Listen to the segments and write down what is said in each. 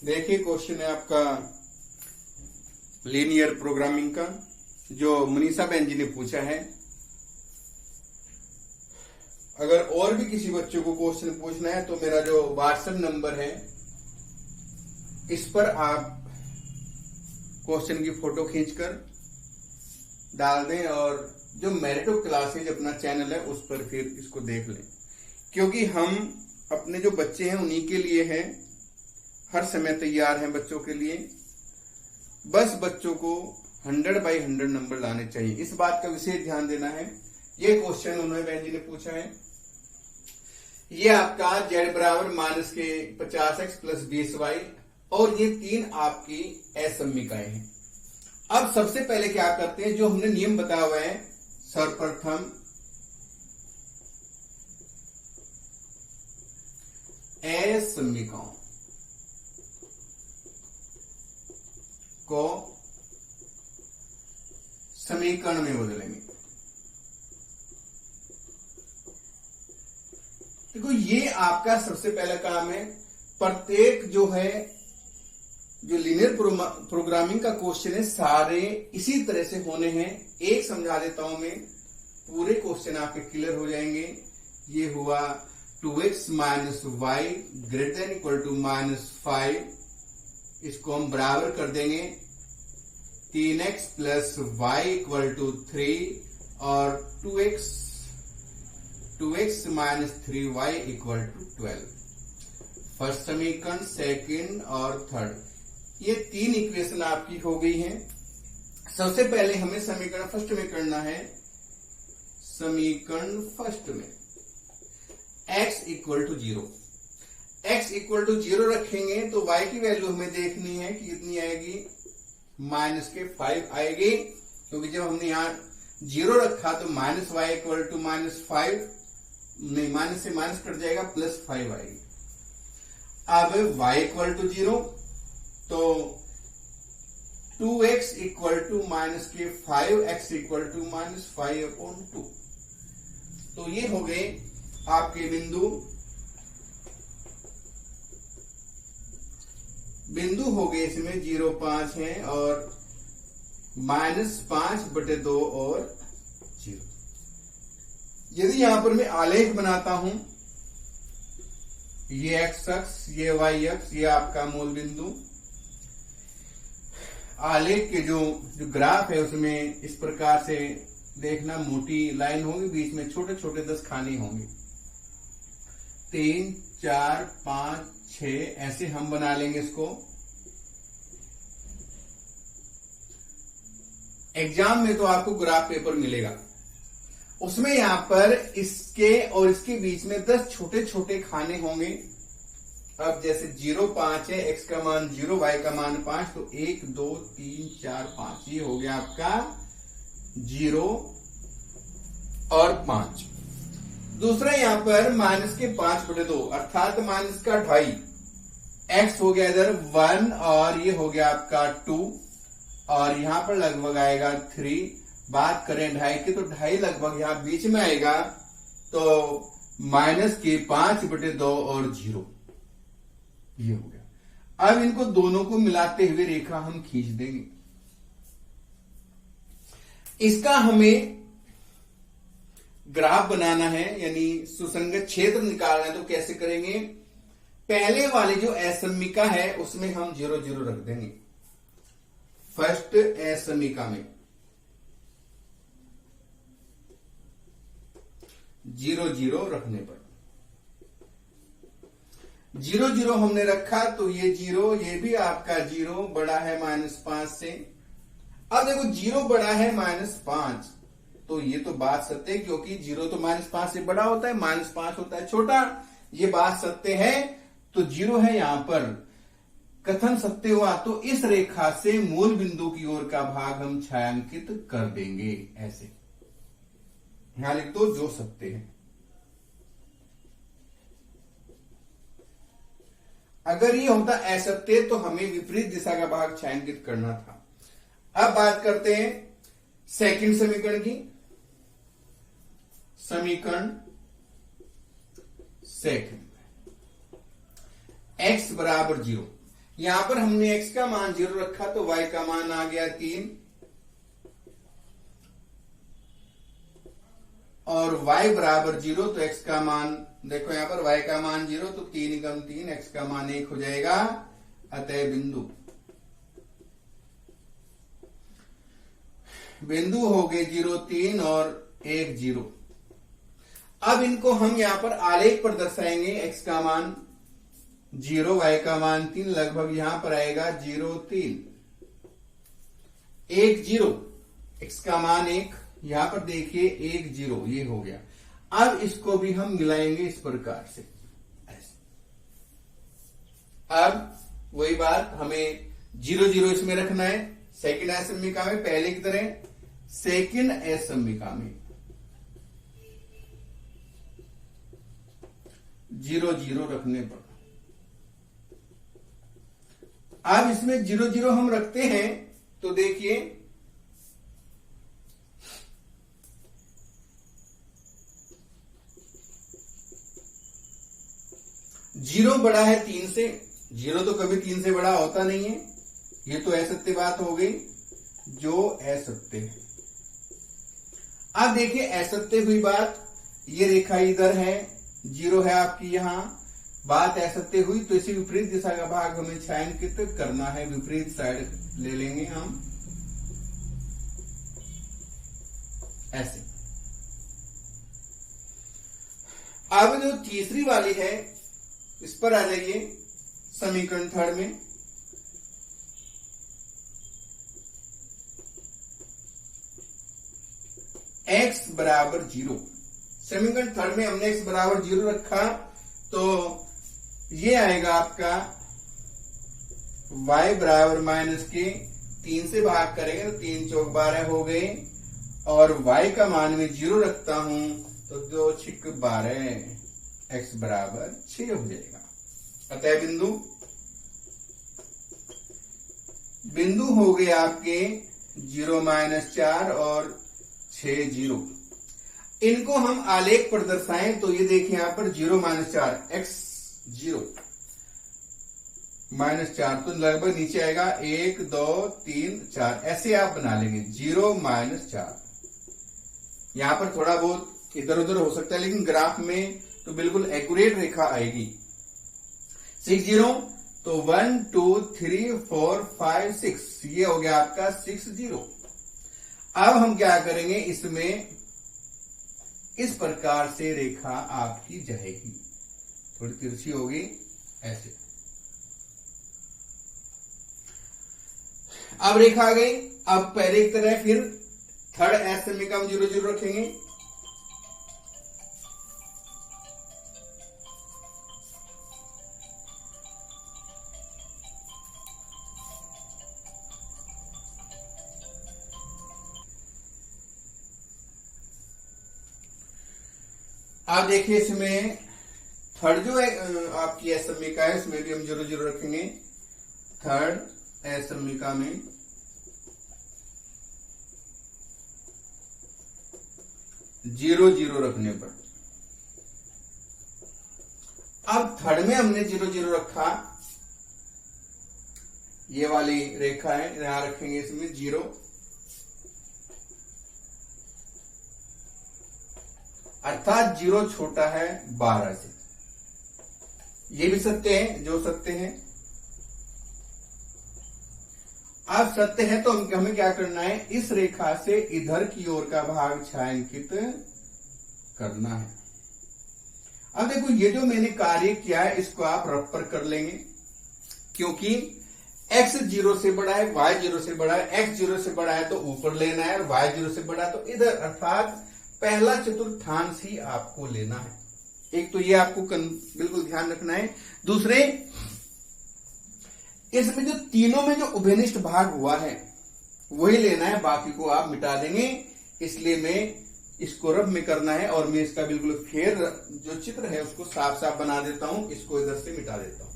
देखिए क्वेश्चन है आपका लीनियर प्रोग्रामिंग का, जो मनीषा बहन जी ने पूछा है। अगर और भी किसी बच्चों को क्वेश्चन पूछना है तो मेरा जो व्हाट्सएप नंबर है इस पर आप क्वेश्चन की फोटो खींचकर डाल दें और जो मेरिटो क्लासेज अपना चैनल है उस पर फिर इसको देख लें, क्योंकि हम अपने जो बच्चे हैं उन्हीं के लिए हैं, हर समय तैयार हैं बच्चों के लिए। बस बच्चों को 100/100 नंबर लाने चाहिए, इस बात का विशेष ध्यान देना है। ये क्वेश्चन उन्होंने बहन जी ने पूछा है। ये आपका z बराबर माइनस के 50x प्लस 20y और ये 3 आपकी असमीकाएं हैं। अब सबसे पहले क्या करते हैं, जो हमने नियम बताया हुआ है, सर्वप्रथम असमीकाओं को समीकरण में बदलेंगे। देखो ये आपका सबसे पहला काम है। प्रत्येक जो है जो लीनियर प्रोग्रामिंग का क्वेश्चन है सारे इसी तरह से होने हैं। एक समझा देता हूं मैं, पूरे क्वेश्चन आपके क्लियर हो जाएंगे। ये हुआ 2x minus y greater than equal to -5, इसको हम बराबर कर देंगे 3x plus Y equal to 3 और 2x minus 3y equal to 12। First समीकरण, सेकंड और थर्ड, ये 3 इक्वेशन आपकी हो गई हैं। सबसे पहले हमें समीकरण फर्स्ट में करना है। समीकरण फर्स्ट में x equal to 0, x equal to 0 रखेंगे तो y की वैल्यू हमें देखनी है कि कितनी आएगी, -5 आएगी, क्योंकि जब हमने यहां 0 रखा तो -y इक्वल टू -5 नहीं, माइनस से माइनस कट जाएगा, +5 आएगी। अब y इक्वल टू 0 तो 2x equal to -5, x equal to -5/2। तो ये हो गए आपके बिंदु हो गए इसमें 0.5 है और -5/2 और 0। यदि यहां पर मैं आलेख बनाता हूं, ये x अक्ष, ये y अक्ष, ये आपका मूल बिंदु। आलेख के जो ग्राफ है उसमें इस प्रकार से देखना, मोटी लाइन होगी, बीच में छोटे छोटे 10 खाने होंगे, 3 4 5 6 ऐसे हम बना लेंगे इसको। एग्जाम में तो आपको ग्राफ पेपर मिलेगा, उसमें यहां पर इसके और इसके बीच में 10 छोटे छोटे खाने होंगे। अब जैसे 0.5 है, x का मान 0, y का मान 5, तो 1 2 3 4 5, ये हो गया आपका 0 और 5। दूसरा यहां पर -5/2 अर्थात -2.5, x हो गया इधर 1 और ये हो गया आपका 2 और यहां पर लगभग आएगा 3। बात करें 2.5 की तो 2.5 लगभग यहां बीच में आएगा, तो -5/2 और 0, ये हो गया। अब इनको दोनों को मिलाते हुए रेखा हम खींच देंगे। इसका हमें ग्राफ बनाना है, यानी सुसंगत क्षेत्र निकालना है। तो कैसे करेंगे, पहले वाली जो असमीका है उसमें हम 0 0 रख देंगे। फर्स्ट असमीका में 0 0 रखने पर 0 0 हमने रखा तो ये 0, ये भी आपका 0 बड़ा है -5 से। अब देखो 0 बड़ा है -5, तो ये तो बात सत्य है, क्योंकि 0 तो -5 से बड़ा होता है, -5 होता है छोटा, ये बात सत्य है। तो 0 है यहां पर, कथन सत्य हुआ। तो इस रेखा से मूल बिंदु की ओर का भाग हम छायांकित कर देंगे, ऐसे यहां लिख दो जो सत्य है। अगर ये होता असत्य तो हमें विपरीत दिशा का भाग छायांकित करना था। अब बात करते हैं सेकंड समीकरण की। समीकरण सेकंड, x बराबर 0, यहां पर हमने x का मान 0 रखा तो y का मान आ गया 3 और y बराबर 0 तो x का मान देखो यहां पर y का मान 0 तो 3 कम 3 x का मान 1 हो जाएगा। अतः बिंदु हो गए 0 3 और 1 0। अब इनको हम यहां पर आलेख पर दर्शाएंगे। x का मान 0 y का मान 3 लगभग यहां पर आएगा 0 3 1 0 x का मान 1 यहां पर देखिए 1 0 ये हो गया। अब इसको भी हम मिलाएंगे इस प्रकार से ऐसे। अब वही बात हमें 0 0 इसमें रखना है सेकंड असमिका में पहले की तरह सेकंड असमिका में 0 0 रखने पर। अब इसमें 0 0 हम रखते हैं तो देखिए जीरो बड़ा है 3 से। 0 तो कभी 3 से बड़ा होता नहीं है। ये तो असत्य बात हो गई जो असत्य है। अब देखिए असत्य हुई बात। ये रेखा इधर है 0 है आपकी यहां बात असत्य हुई तो इसी विपरीत दिशा का भाग हमें छायांकित करना है। विपरीत साइड ले लेंगे हम ऐसे। अब जो तीसरी वाली है इस पर आ जाइए समीकरण थर्ड में। x बराबर 0 समीकरण थर्ड में हमने x बराबर 0 रखा तो ये आएगा आपका y बराबर माइनस के 3 से भाग करेंगे तो 3 चौक 12 हो गए और y का मान में 0 रखता हूं तो 2 छिक 12 x बराबर 6 हो जाएगा। अतः बिंदु हो गए आपके 0 -4 और 6 0। इनको हम आलेख पर दर्शाएं तो ये देखिए यहां पर 0 -4 x 0 -4 तो लगभग नीचे आएगा 1 2 3 4 ऐसे आप बना लेंगे 0 -4। यहां पर थोड़ा बहुत इधर उधर हो सकता है लेकिन ग्राफ में तो बिल्कुल एक्यूरेट रेखा आएगी। 6 0 तो 1 2 3 4 5 6 ये हो गया आपका 6 0। अब हम क्या करेंगे इसमें इस प्रकार से रेखा आपकी जाएगी थोड़ी तिरछी होगी ऐसे। अब रेखा आ गई। अब पहले की तरह फिर थर्ड असमिका हम 0 0 रखेंगे। आप देखिए इसमें थर्ड जो है आपकी असमिका है इसमें भी हम 0 0 रखेंगे। थर्ड असमिका में 0 0 रखने पर अब थर्ड में हमने 0 0 रखा। ये वाली रेखा है यहां रखेंगे इसमें 0 अर्थात 0 छोटा है 12 से। ये भी सत्य है जो सत्य है। अब सत्य है तो हमें क्या करना है इस रेखा से इधर की ओर का भाग छायांकित करना है। अब देखो ये जो मैंने कार्य किया है इसको आप रफ पर कर लेंगे क्योंकि x 0 से बड़ा है y 0 से बड़ा है। x 0 से बड़ा है तो ऊपर लेना है और y 0 से बड़ा है तो इधर अर्थात पहला चतुर्थांश ही आपको लेना है। एक तो ये आपको बिल्कुल ध्यान रखना है। दूसरे इसमें जो तीनों में जो उभयनिष्ठ भाग हुआ है वही लेना है बाकी को आप मिटा देंगे। इसलिए मैं इसको रफ में करना है और मैं इसका बिल्कुल फेर जो चित्र है उसको साफ साफ बना देता हूं। इसको इधर से मिटा देता हूं।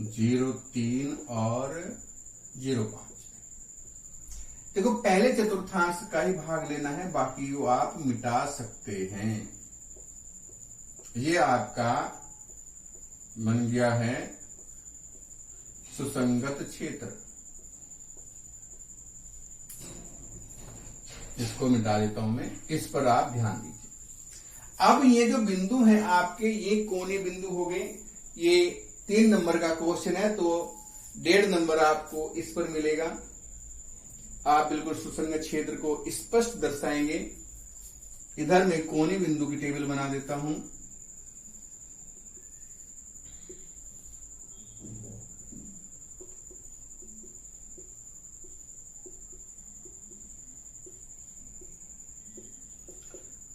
0.3 और 0.5। देखो पहले चतुर्थांश का ही भाग लेना है, बाकी वो आप मिटा सकते हैं। ये आपका बन गया है सुसंगत क्षेत्र। इसको मिटा देता हूं मैं, इस पर आप ध्यान दीजिए। अब ये जो बिंदु है आपके, ये कोने बिंदु हो गए। ये 3 नंबर का क्वेश्चन है, तो 1.5 नंबर आपको इस पर मिलेगा। आप बिल्कुल सुसंगत क्षेत्र को स्पष्ट दर्शाएंगे। इधर मैं कोने बिंदु की टेबल बना देता हूं।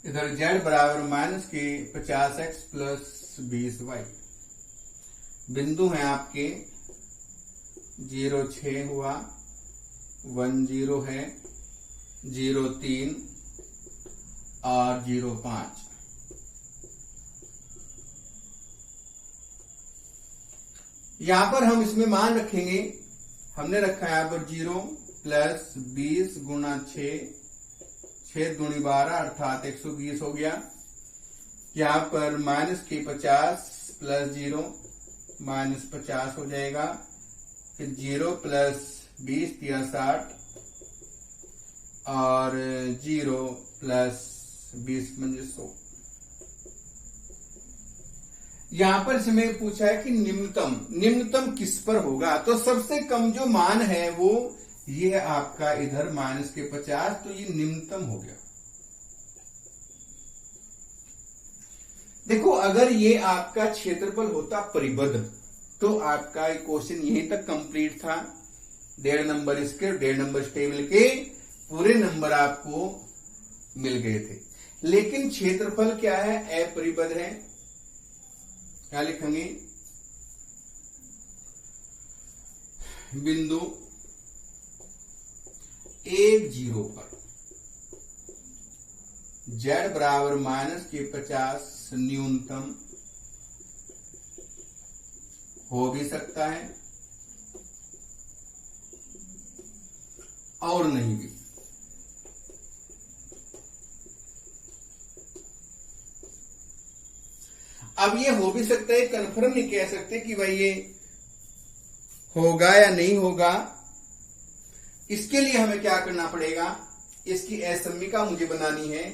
इधर z बराबर माइनस के 50x प्लस 20y। बिंदु हैं आपके 0.6 हुआ, 1.0 है, 0.3 और 0.5। यहां पर हम इसमें मान रखेंगे, हमने रखा है यहां पर 0 प्लस 20 गुणा 6, 6 दूनी 12 अर्थात 120 हो गया। यहां पर माइनस के 50 प्लस 0 माइनस 50 हो जाएगा। फिर 0 प्लस 20 या 60 और 0 प्लस 20 म्हणजे 100। यहां पर इसमें पूछा है कि निम्नतम किस पर होगा, तो सबसे कम जो मान है वो ये है आपका इधर माइनस के 50, तो ये निम्नतम हो गया। देखो अगर ये आपका क्षेत्रफल होता परिबद्ध तो आपका क्वेश्चन यहीं तक कंप्लीट था। 1.5 नंबर इसके, 1.5 नंबर टेबल के पूरे नंबर आपको मिल गए थे। लेकिन क्षेत्रफल क्या है, अपरिबद्ध है। क्या लिखेंगे, बिंदु 1, 0 पर z बराबर माइनस के 50 न्यूनतम हो भी सकता है और नहीं भी। अब ये हो भी सकता है, कन्फर्म नहीं कह सकते कि भाई ये होगा या नहीं होगा। इसके लिए हमें क्या करना पड़ेगा, इसकी असमीका मुझे बनानी है।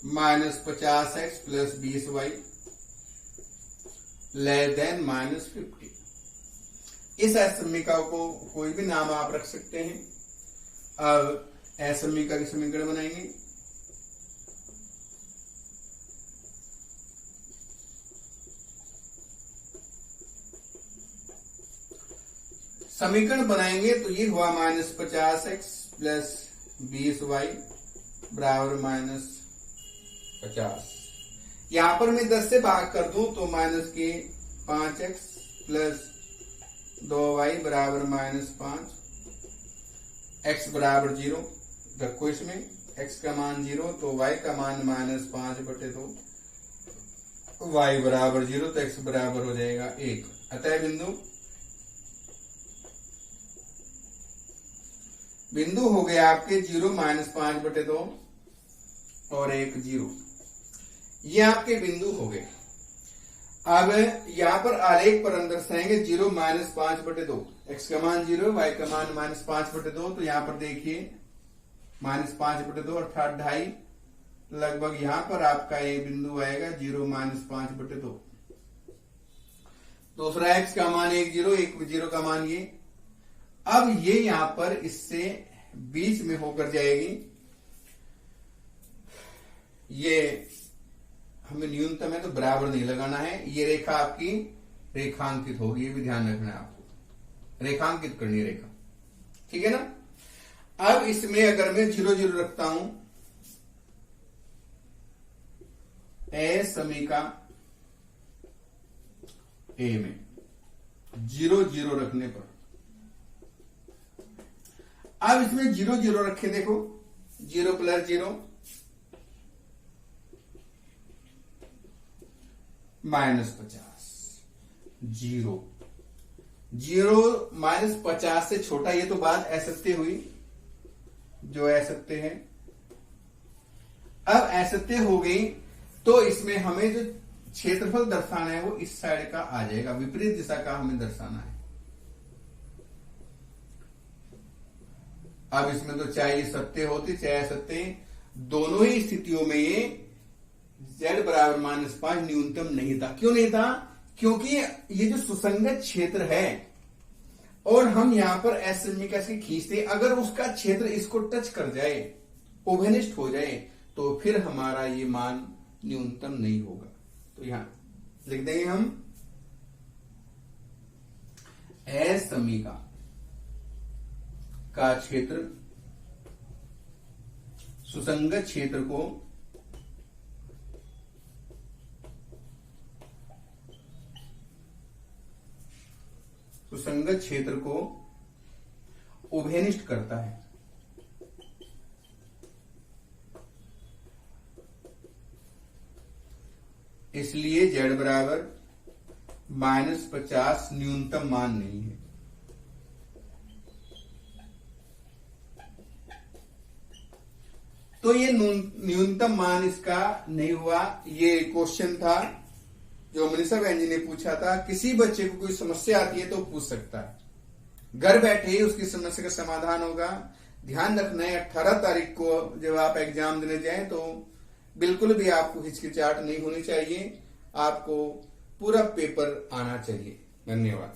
Minus 50x plus 20y less than minus 50। इस असमीका को कोई भी नाम आप रख सकते हैं। अब असमीका के समीकरण बनाएंगे। समीकरण बनाएंगे तो ये हुआ माइनस 50x प्लस 20y बराबर माइनस 50। यहां पर मैं 10 से भाग कर दूं तो माइनस के 5x प्लस 2y बराबर माइनस 5, x बराबर 0 रखो। इसमें x का मान 0 तो y का मान माइनस 5/2, y बराबर 0 तो x बराबर हो जाएगा 1। अतः बिंदु हो गए आपके 0 माइनस 5/2 और 1 0। ये आपके बिंदु हो गए। अब यहां पर आलेख पर अंदर दर्शाएंगे 0 माइनस 5/2, x का मान 0, y का मान माइनस 5/2। तो यहां पर देखिए माइनस 5/2 अर्थात 2.5 लगभग यहां पर आपका ये बिंदु आएगा 0 माइनस 5/2। दूसरा x का मान 1 0, 1 0 का मान ये। अब ये यहां पर इससे बीच में होकर जाएगी। ये हमें न्यूनतम है तो बराबर नहीं लगाना है। ये रेखा आपकी रेखांकित होगी, ये भी ध्यान रखना है आपको, रेखांकित करनी है रेखा, ठीक है ना। अब इसमें अगर मैं 0 0 रखता हूं, असमीका ए में 0 0 रखने पर, अब इसमें 0 0 रखे, देखो 0 प्लस 0 -50, 0, 0 -50 से छोटा, ये तो बात असत्य हुई, जो असत्य है। अब असत्य हो गई तो इसमें हमें जो क्षेत्रफल दर्शाना है वो इस साइड का आ जाएगा, विपरीत दिशा का हमें दर्शाना है। अब इसमें तो चाहे ये सत्य होती चाहे असत्य, दोनों ही स्थितियों में ये z बराबर -5 न्यूनतम नहीं था। क्यों नहीं था? क्योंकि ये जो सुसंगत क्षेत्र है और हम यहां पर एसएमई कैसे खींचते, अगर उसका क्षेत्र इसको टच कर जाए, ओवेनिस्ट हो जाए, तो फिर हमारा ये मान न्यूनतम नहीं होगा। तो यहां लिख देंगे हम एसएमई का क्षेत्र सुसंगत क्षेत्र को उभयनिष्ठ करता है। इसलिए z बराबर -50 न्यूनतम मान नहीं है। तो ये न्यूनतम मान इसका नहीं हुआ। ये क्वेश्चन था जो मनीषा बहन जी ने पूछा था। किसी बच्चे को कोई समस्या आती है तो पूछ सकता है, घर बैठे ही उसकी समस्या का समाधान होगा। ध्यान रखना है 18 तारीख को जब आप एग्जाम देने जाएं तो बिल्कुल भी आपको हिचकिचाहट नहीं होनी चाहिए, आपको पूरा पेपर आना चाहिए। धन्यवाद।